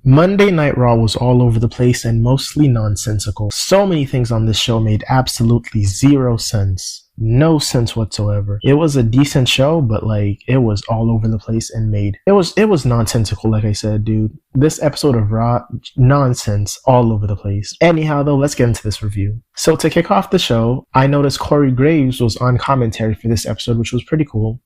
Monday Night Raw was all over the place and mostly nonsensical. So many things on this show made absolutely zero sense. No sense whatsoever. It was a decent show, but like it was all over the place and it was nonsensical, like I said, dude. This episode of Raw, nonsense all over the place. Anyhow though, let's get into this review. So to kick off the show, I noticed Corey Graves was on commentary for this episode, which was pretty cool.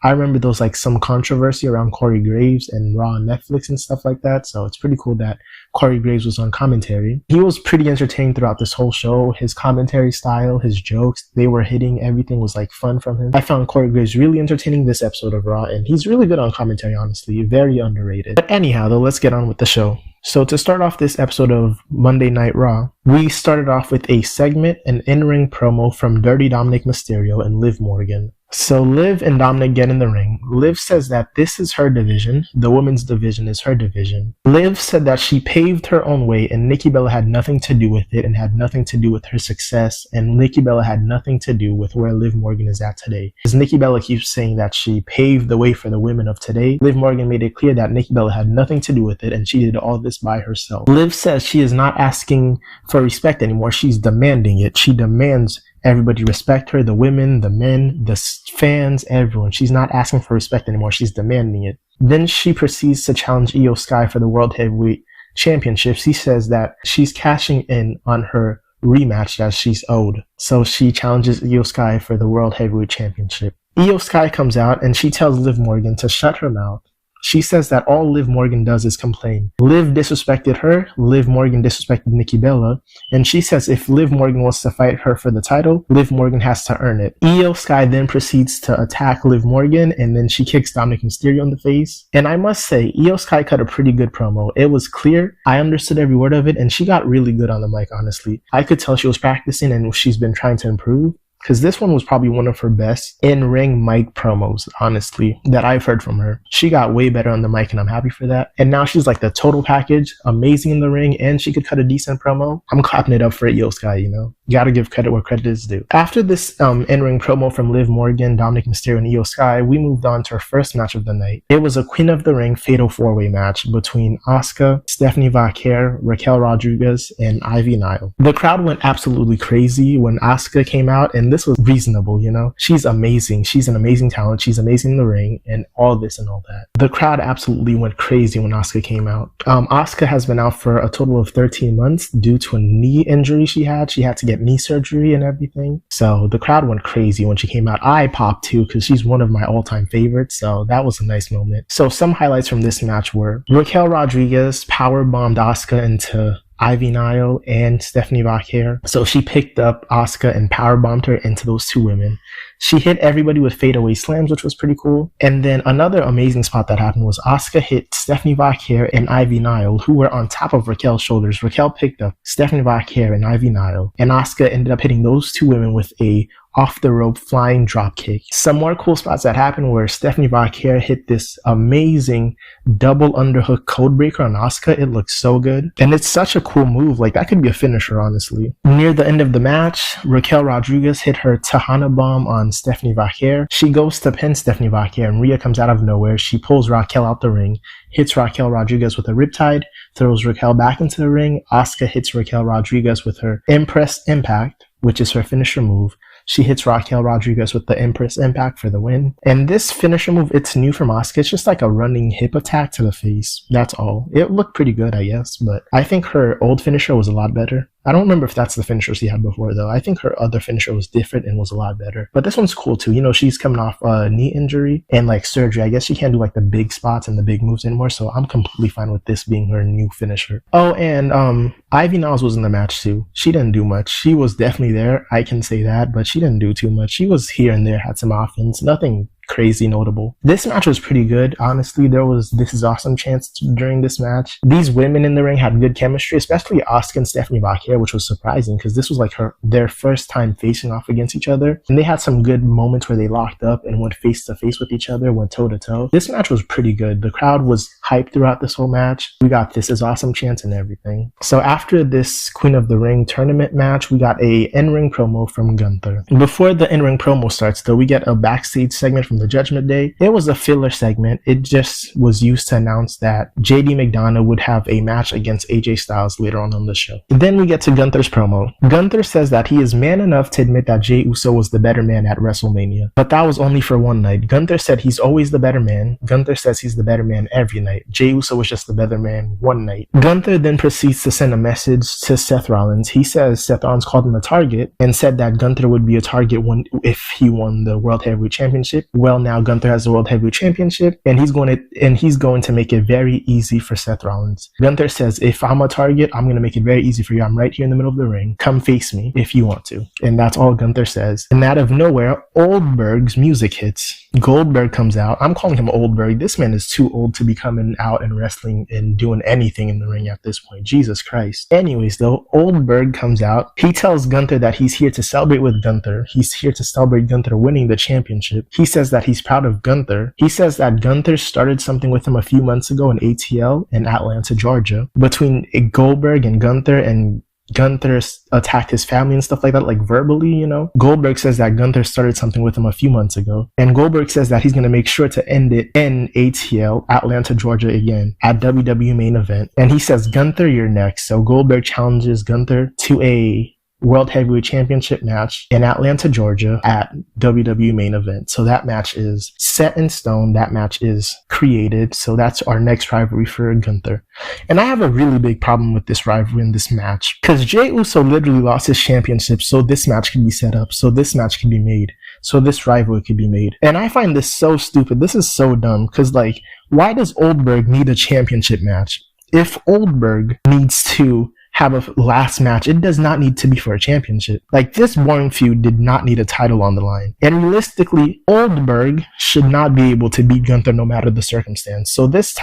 I remember there was like some controversy around Corey Graves and Raw on Netflix and stuff like that, so it's pretty cool that Corey Graves was on commentary. He was pretty entertaining throughout this whole show. His commentary style, his jokes, they were hitting. Everything was like fun from him. I found Corey Graves really entertaining this episode of Raw, and he's really good on commentary, honestly. Very underrated. But anyhow, though, let's get on with the show. So to start off this episode of Monday Night Raw, we started off with a segment, an in-ring promo from Dirty Dominic Mysterio and Liv Morgan. So Liv and Dominic get in the ring. Liv says that this is her division. The women's division is her division. Liv said that she paved her own way and Nikki Bella had nothing to do with it and had nothing to do with her success, and Nikki Bella had nothing to do with where Liv Morgan is at today. Because Nikki Bella keeps saying that she paved the way for the women of today, Liv Morgan made it clear that Nikki Bella had nothing to do with it and she did all this by herself. Liv says she is not asking for respect anymore. She's demanding it. She demands everybody respect her, the women, the men, the fans, everyone. She's not asking for respect anymore. She's demanding it. Then she proceeds to challenge Io Sky for the World Heavyweight Championship. She says that she's cashing in on her rematch that she's owed. So she challenges Io Sky for the World Heavyweight Championship. Io Sky comes out and she tells Liv Morgan to shut her mouth. She says that all Liv Morgan does is complain. Liv disrespected her, Liv Morgan disrespected Nikki Bella, and she says if Liv Morgan wants to fight her for the title, Liv Morgan has to earn it. Io Sky then proceeds to attack Liv Morgan, and then she kicks Dominic Mysterio in the face. And I must say, Io Sky cut a pretty good promo. It was clear, I understood every word of it, and she got really good on the mic, honestly. I could tell she was practicing and she's been trying to improve. Because this one was probably one of her best in-ring mic promos, honestly, that I've heard from her. She got way better on the mic, and I'm happy for that. And now she's like the total package, amazing in the ring, and she could cut a decent promo. I'm clapping it up for Io Sky, you know? You gotta give credit where credit is due. After this in-ring promo from Liv Morgan, Dominic Mysterio, and Io Sky, we moved on to our first match of the night. It was a Queen of the Ring Fatal 4-Way match between Asuka, Stephanie Vaquer, Raquel Rodriguez, and Ivy Nile. The crowd went absolutely crazy when Asuka came out, and this was reasonable, you know? She's amazing. She's an amazing talent. She's amazing in the ring, and all this and all that. The crowd absolutely went crazy when Asuka came out. Asuka has been out for a total of 13 months due to a knee injury she had. She had to get knee surgery and everything. So the crowd went crazy when she came out. I popped too because she's one of my all-time favorites. So that was a nice moment. So some highlights from this match were Raquel Rodriguez powerbombed Asuka into Ivy Nile and Stephanie Vaquer. So she picked up Asuka and powerbombed her into those two women. She hit everybody with fadeaway slams, which was pretty cool. And then another amazing spot that happened was Asuka hit Stephanie Vaquer and Ivy Nile, who were on top of Raquel's shoulders. Raquel picked up Stephanie Vaquer and Ivy Nile, and Asuka ended up hitting those two women with a off the rope flying drop kick. Some more cool spots that happened where Stephanie Vaquer hit this amazing double underhook codebreaker on Asuka. It looked so good. And it's such a cool move. Like, that could be a finisher, honestly. Near the end of the match, Raquel Rodriguez hit her Tejana bomb on Stephanie Vaquer. She goes to pin Stephanie Vaquer, and Rhea comes out of nowhere. She pulls Raquel out the ring, hits Raquel Rodriguez with a riptide, throws Raquel back into the ring. Asuka hits Raquel Rodriguez with her Empress Impact, which is her finisher move. She hits Raquel Rodriguez with the Empress Impact for the win. And this finisher move, it's new from Asuka. It's just like a running hip attack to the face. That's all. It looked pretty good, I guess, but I think her old finisher was a lot better. I don't remember if that's the finisher she had before, though. I think her other finisher was different and was a lot better. But this one's cool, too. You know, she's coming off a knee injury and, like, surgery. I guess she can't do, like, the big spots and the big moves anymore, so I'm completely fine with this being her new finisher. Oh, and Ivy Niles was in the match, too. She didn't do much. She was definitely there, I can say that, but she didn't do too much. She was here and there, had some offense, nothing crazy notable. This match was pretty good, honestly. There was "This is awesome" chants during this match. These women in the ring had good chemistry, especially Asuka and Stephanie Vaquer, which was surprising because this was like their first time facing off against each other. And they had some good moments where they locked up and went face to face with each other, went toe to toe. This match was pretty good. The crowd was hyped throughout this whole match. We got "This is awesome" chants and everything. So after this Queen of the Ring tournament match, we got a in-ring promo from Gunther. Before the in-ring promo starts, though, we get a backstage segment from the Judgment Day. It was a filler segment. It just was used to announce that JD McDonough would have a match against AJ Styles later on the show. Then we get to Gunther's promo. Gunther says that he is man enough to admit that Jey Uso was the better man at WrestleMania, but that was only for one night. Gunther said he's always the better man. Gunther says he's the better man every night. Jey Uso was just the better man one night. Gunther then proceeds to send a message to Seth Rollins. He says Seth Rollins called him a target and said that Gunther would be a target if he won the World Heavyweight Championship. Well, now Gunther has the World Heavyweight Championship, and he's going to make it very easy for Seth Rollins. Gunther says, if I'm a target, I'm going to make it very easy for you. I'm right here in the middle of the ring. Come face me if you want to. And that's all Gunther says. And out of nowhere, Goldberg's music hits. Goldberg comes out. I'm calling him Oldberg. This man is too old to be coming out and wrestling and doing anything in the ring at this point. Jesus Christ. Anyways, though, Oldberg comes out. He tells Gunther that he's here to celebrate with Gunther. He's here to celebrate Gunther winning the championship. He says that he's proud of Gunther. He says that Gunther started something with him a few months ago in ATL in Atlanta, Georgia. Between Goldberg and Gunther attacked his family and stuff like that, like verbally, you know. Goldberg says that Gunther started something with him a few months ago. And Goldberg says that he's going to make sure to end it in ATL, Atlanta, Georgia again, at WWE main event. And he says, Gunther, you're next. So Goldberg challenges Gunther to a World Heavyweight Championship match in Atlanta, Georgia at WWE main event. So that match is set in stone. That match is created. So that's our next rivalry for Gunther. And I have a really big problem with this rivalry in this match because Jey Uso literally lost his championship. So this match can be set up. So this match can be made. So this rivalry could be made. And I find this so stupid. This is so dumb because, like, why does Oldberg need a championship match? If Oldberg needs to have a last match, it does not need to be for a championship. Like, this boring feud did not need a title on the line. And realistically, Oldberg should not be able to beat Gunther no matter the circumstance. So this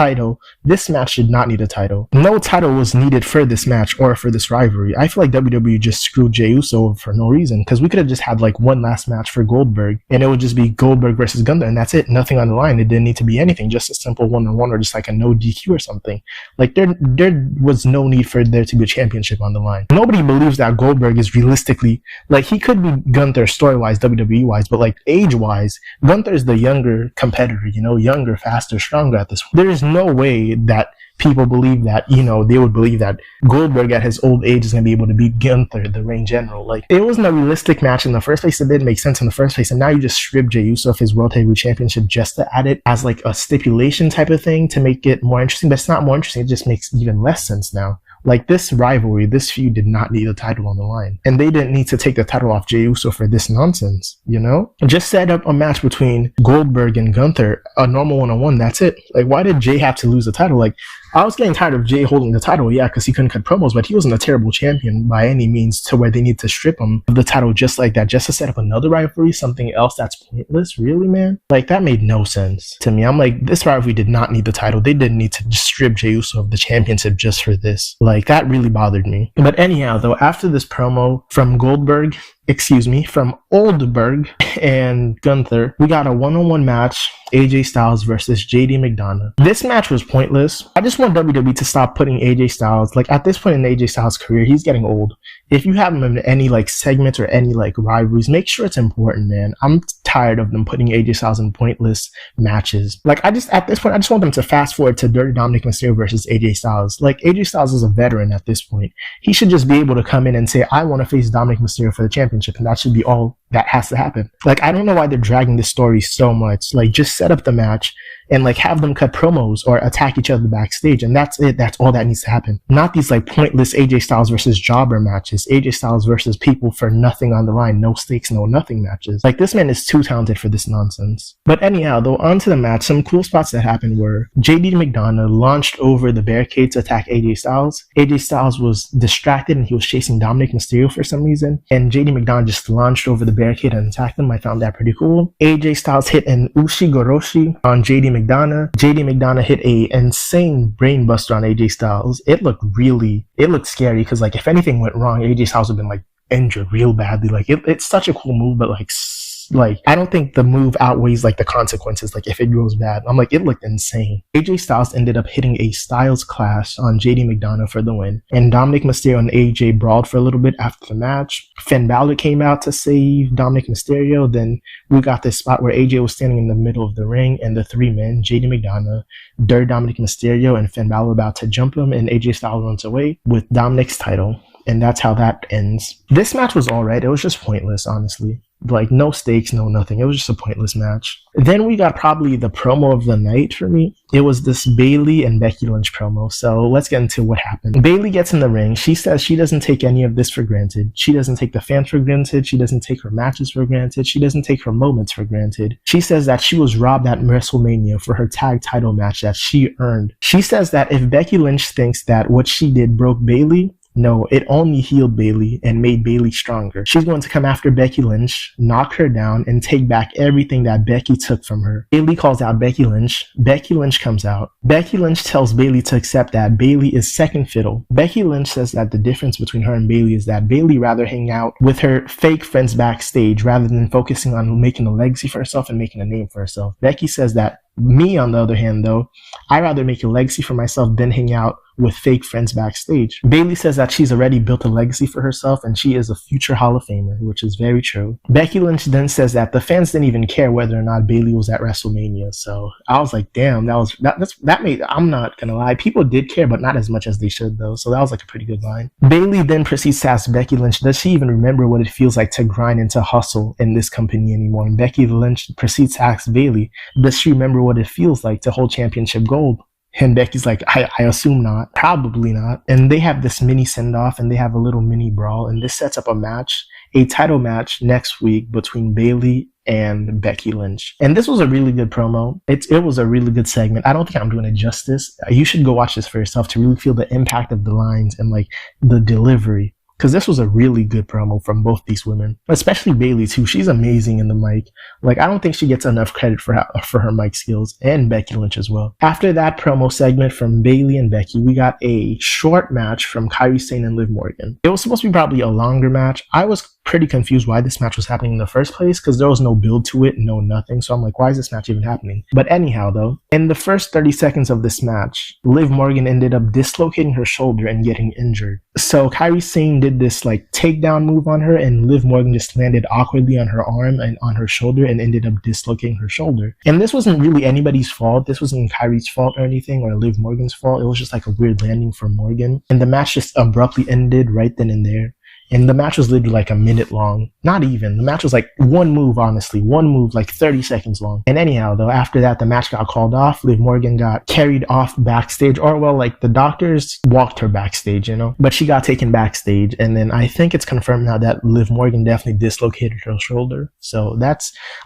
match should not need a title. No title was needed for this match or for this rivalry. I feel like WWE just screwed Jey Uso over for no reason, because we could have just had like one last match for Goldberg and it would just be Goldberg versus Gunther and that's it. Nothing on the line. It didn't need to be anything. Just a simple one-on-one or just like a no DQ or something. Like, there was no need for there to be a championship on the line. Nobody believes that Goldberg is realistically, like, he could be Gunther story-wise, WWE-wise, but like age-wise, Gunther is the younger competitor, you know, younger, faster, stronger at this point. There is no way that people believe that, you know, they would believe that Goldberg at his old age is going to be able to beat Gunther, the reign general. Like, it wasn't a realistic match in the first place. It didn't make sense in the first place. And now you just strip Jey Uso of his World Heavyweight Championship just to add it as like a stipulation type of thing to make it more interesting. But it's not more interesting. It just makes even less sense now. Like, this rivalry, this feud did not need a title on the line. And they didn't need to take the title off Jey Uso for this nonsense, you know? Just set up a match between Goldberg and Gunther, a normal one-on-one, that's it. Like, why did Jey have to lose the title? Like, I was getting tired of Jey holding the title, yeah, because he couldn't cut promos, but he wasn't a terrible champion by any means to where they need to strip him of the title just like that, just to set up another rivalry, something else that's pointless. Really, man? Like, that made no sense to me. I'm like, this rivalry did not need the title. They didn't need to just strip Jey Uso of the championship just for this. Like, that really bothered me. But anyhow, though, after this promo from from Oldberg and Gunther, we got a one-on-one match, AJ Styles versus JD McDonough. This match was pointless. I just want WWE to stop putting AJ Styles, like, at this point in AJ Styles' career, he's getting old. If you have him in any like segments or any like rivalries, make sure it's important, man. I'm tired of them putting AJ Styles in pointless matches. Like, at this point, I just want them to fast forward to Dirty Dominic Mysterio versus AJ Styles. Like, AJ Styles is a veteran at this point. He should just be able to come in and say, I want to face Dominic Mysterio for the championship, and that should be all that has to happen. Like, I don't know why they're dragging this story so much. Like, just set up the match and like have them cut promos or attack each other backstage, and that's it. That's all that needs to happen. Not these like pointless AJ Styles versus jobber matches, AJ Styles versus people for nothing on the line, no stakes, no nothing matches. Like, this man is too talented for this nonsense. But anyhow, though, on to the match. Some cool spots that happened were JD McDonough launched over the barricade to attack AJ Styles. AJ Styles was distracted and he was chasing Dominic Mysterio for some reason, and JD McDonough just launched over the barricade and attacked him. I found that pretty cool. AJ Styles hit an Ushigoroshi on JD McDonough. JD McDonough hit a insane brainbuster on AJ Styles. It looked scary because, like, if anything went wrong, AJ Styles would have been like injured real badly. Like, it's such a cool move, but like like, I don't think the move outweighs like the consequences, like if it goes bad. I'm like, it looked insane. AJ Styles ended up hitting a Styles Clash on JD McDonough for the win, and Dominic Mysterio and AJ brawled for a little bit after the match. Finn Balor came out to save Dominic Mysterio. Then we got this spot where AJ was standing in the middle of the ring, and the three men, JD McDonough, Dominic Mysterio, and Finn Balor, about to jump him, and AJ Styles runs away with Dominic's title. And that's how that ends. This match was alright. It was just pointless, honestly. Like, no stakes, no nothing. It was just a pointless match. Then we got probably the promo of the night for me. It was this Bayley and Becky Lynch promo. So let's get into what happened. Bayley gets in the ring. She says she doesn't take any of this for granted. She doesn't take the fans for granted. She doesn't take her matches for granted. She doesn't take her moments for granted. She says that she was robbed at WrestleMania for her tag title match that she earned. She says that if Becky Lynch thinks that what she did broke Bayley, no, it only healed Bayley and made Bayley stronger. She's going to come after Becky Lynch, knock her down, and take back everything that Becky took from her. Bayley calls out Becky Lynch. Becky Lynch comes out. Becky Lynch tells Bayley to accept that Bayley is second fiddle. Becky Lynch says that the difference between her and Bayley is that Bayley rather hang out with her fake friends backstage rather than focusing on making a legacy for herself and making a name for herself. Becky says that me, on the other hand, though, I'd rather make a legacy for myself than hang out with fake friends backstage. Bayley says that she's already built a legacy for herself and she is a future Hall of Famer, which is very true. Becky Lynch then says that the fans didn't even care whether or not Bayley was at WrestleMania. So I was like, damn, that made, I'm not gonna lie, people did care, but not as much as they should though. So that was like a pretty good line. Bayley then proceeds to ask Becky Lynch, does she even remember what it feels like to grind and to hustle in this company anymore? And Becky Lynch proceeds to ask Bayley, does she remember what it feels like to hold championship gold? And Becky's like, I assume not. Probably not. And they have this mini send-off and they have a little mini brawl. And this sets up a match, a title match next week between Bayley and Becky Lynch. And this was a really good promo. It was a really good segment. I don't think I'm doing it justice. You should go watch this for yourself to really feel the impact of the lines and like the delivery. Because this was a really good promo from both these women, especially Bayley too. She's amazing in the mic. Like, I don't think she gets enough credit for her mic skills, and Becky Lynch as well. After that promo segment from Bayley and Becky, we got a short match from Kairi Sane and Liv Morgan. It was supposed to be probably a longer match. I was pretty confused why this match was happening in the first place because there was no build to it, no nothing. So I'm like, why is this match even happening? But anyhow, though, in the first 30 seconds of this match, Liv Morgan ended up dislocating her shoulder and getting injured. So Kairi Sane did this like takedown move on her, and Liv Morgan just landed awkwardly on her arm and on her shoulder and ended up dislocating her shoulder. And this wasn't really anybody's fault. This wasn't Kairi's fault or anything, or Liv Morgan's fault. It was just like a weird landing for Morgan. And the match just abruptly ended right then and there. And the match was literally like a minute long. Not even. The match was like one move, honestly. One move, like 30 seconds long. And anyhow, though, after that, the match got called off. Liv Morgan got carried off backstage. Or, well, like, the doctors walked her backstage, you know? But she got taken backstage. And then I think it's confirmed now that Liv Morgan definitely dislocated her shoulder. So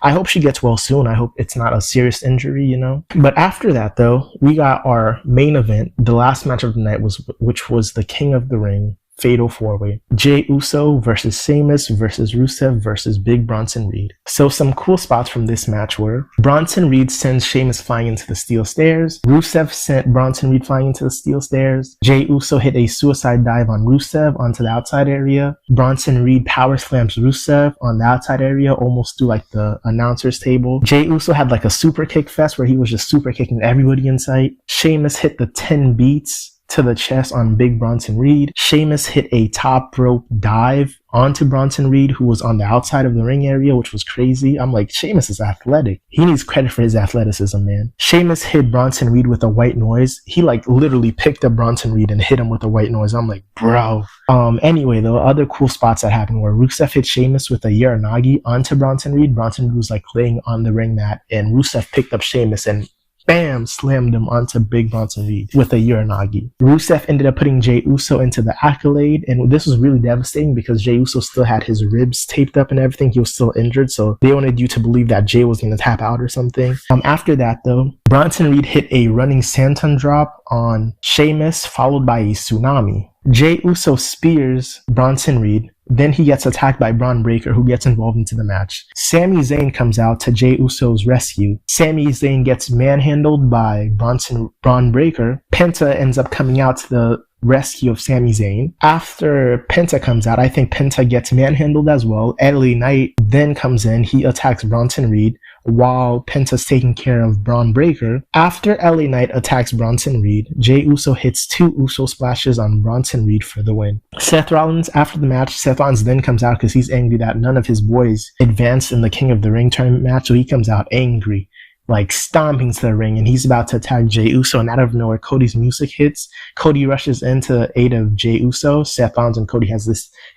I hope she gets well soon. I hope it's not a serious injury, you know? But after that, though, we got our main event. The last match of the night which was the King of the Ring Fatal 4-Way. Jey Uso versus Sheamus versus Rusev versus Big Bronson Reed. So some cool spots from this match were Bronson Reed sends Sheamus flying into the steel stairs. Rusev sent Bronson Reed flying into the steel stairs. Jey Uso hit a suicide dive on Rusev onto the outside area. Bronson Reed power slams Rusev on the outside area almost through like the announcer's table. Jey Uso had like a super kick fest where he was just super kicking everybody in sight. Sheamus hit the 10 beats to the chest on Big Bronson Reed. Sheamus hit a top rope dive onto Bronson Reed, who was on the outside of the ring area, which was crazy. I'm like, Sheamus is athletic. He needs credit for his athleticism, man. Sheamus hit Bronson Reed with a white noise. He like literally picked up Bronson Reed and hit him with a white noise. I'm like, bro. Anyway, though, other cool spots that happened were Rusev hit Sheamus with a Uranagi onto Bronson Reed. Bronson Reed was like laying on the ring mat, and Rusev picked up Sheamus and bam, slammed him onto Big Bronson Reed with a Uranagi. Rusev ended up putting Jey Uso into the Accolade, and this was really devastating because Jey Uso still had his ribs taped up and everything. He was still injured, so they wanted you to believe that Jey was going to tap out or something. After that, though, Bronson Reed hit a running senton drop on Sheamus, followed by a tsunami. Jey Uso spears Bronson Reed. Then he gets attacked by Braun Breaker, who gets involved into the match. Sami Zayn comes out to Jey Uso's rescue. Sami Zayn gets manhandled by Braun Breaker. Penta ends up coming out to the rescue of Sami Zayn. After Penta comes out, I think Penta gets manhandled as well. LA Knight then comes in. He attacks Bronson Reed while Penta's taking care of Braun Breaker. After LA Knight attacks Bronson Reed, Jey Uso hits 2 Uso splashes on Bronson Reed for the win. Seth Rollins, after the match, Seth Rollins then comes out because he's angry that none of his boys advanced in the King of the Ring tournament match, so he comes out angry, like stomping to the ring, and he's about to attack Jey Uso, and out of nowhere Cody's music hits. Cody rushes into aid of Jey Uso. Seth Rollins and Cody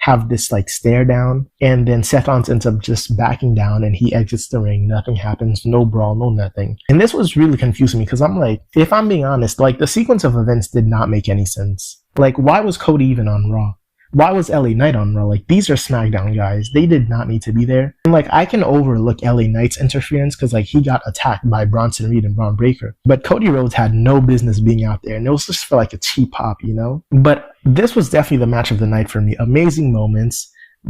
have this like stare down, and then Seth Rollins ends up just backing down and he exits the ring. Nothing happens, no brawl, no nothing. And this was really confusing me because I'm like, if I'm being honest, like the sequence of events did not make any sense. Like, why was Cody even on Raw? Why was LA Knight on Raw? Like, these are SmackDown guys. They did not need to be there. And like, I can overlook LA Knight's interference because like he got attacked by Bronson Reed and Braun Breaker. But Cody Rhodes had no business being out there, and it was just for like a cheap pop, you know? But this was definitely the match of the night for me. Amazing moments,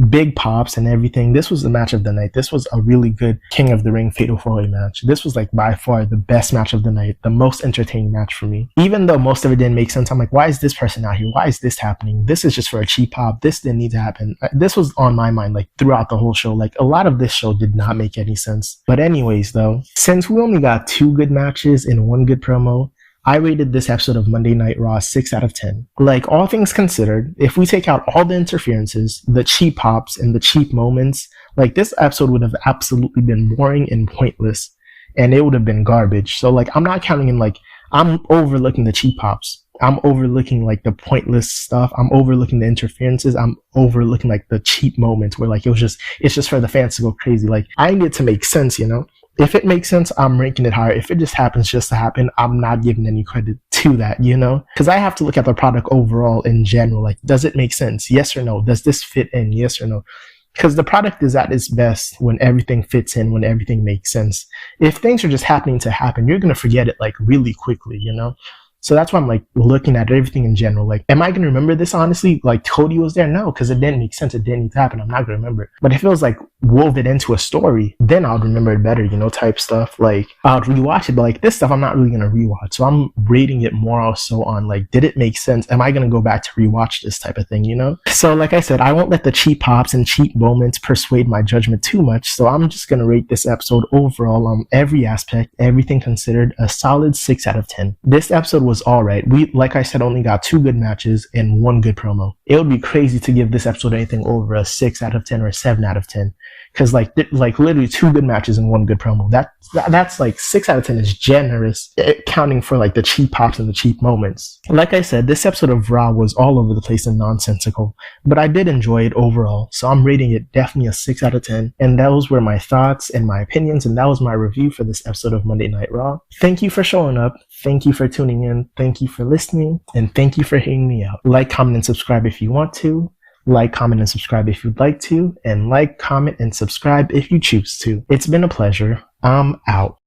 big pops and everything. This was the match of the night. This was a really good King of the Ring Fatal 4-Way match. This was like by far the best match of the night, the most entertaining match for me. Even though most of it didn't make sense, I'm like, why is this person out here? Why is this happening? This is just for a cheap pop. This didn't need to happen. This was on my mind like throughout the whole show. Like a lot of this show did not make any sense. But anyways though, since we only got 2 good matches and 1 good promo, I rated this episode of Monday Night Raw 6 out of 10. Like, all things considered, if we take out all the interferences, the cheap pops, and the cheap moments, like, this episode would have absolutely been boring and pointless, and it would have been garbage. So, like, I'm not counting in, like, I'm overlooking the cheap pops. I'm overlooking, like, the pointless stuff. I'm overlooking the interferences. I'm overlooking, like, the cheap moments where, like, it's just for the fans to go crazy. Like, I need it to make sense, you know? If it makes sense, I'm ranking it higher. If it just happens just to happen, I'm not giving any credit to that, you know? Because I have to look at the product overall in general. Like, does it make sense? Yes or no? Does this fit in? Yes or no? Because the product is at its best when everything fits in, when everything makes sense. If things are just happening to happen, you're going to forget it, like, really quickly, you know? So that's why I'm like looking at everything in general. Like, am I going to remember this honestly? Like, Cody was there? No, because it didn't make sense. It didn't need to happen. I'm not going to remember it. But if it was like wove it into a story, then I'll remember it better, you know, type stuff. Like, I'll rewatch it. But like this stuff, I'm not really going to rewatch. So I'm rating it more also on like, did it make sense? Am I going to go back to rewatch this type of thing, you know? So like I said, I won't let the cheap pops and cheap moments persuade my judgment too much. So I'm just going to rate this episode overall on every aspect, everything considered, a solid 6 out of 10. This episode was all right. We, like I said, only got 2 good matches and 1 good promo. It would be crazy to give this episode anything over a 6 out of 10 or a 7 out of 10. Because like literally 2 good matches and 1 good promo. That's like 6 out of 10 is generous, counting for like the cheap pops and the cheap moments. Like I said, this episode of Raw was all over the place and nonsensical, but I did enjoy it overall. So I'm rating it definitely a 6 out of 10. And those were my thoughts and my opinions, and that was my review for this episode of Monday Night Raw. Thank you for showing up. Thank you for tuning in. Thank you for listening, and thank you for hearing me out. Like, comment, and subscribe if you want to. Like, comment, and subscribe if you'd like to. And like, comment, and subscribe if you choose to. It's been a pleasure. I'm out.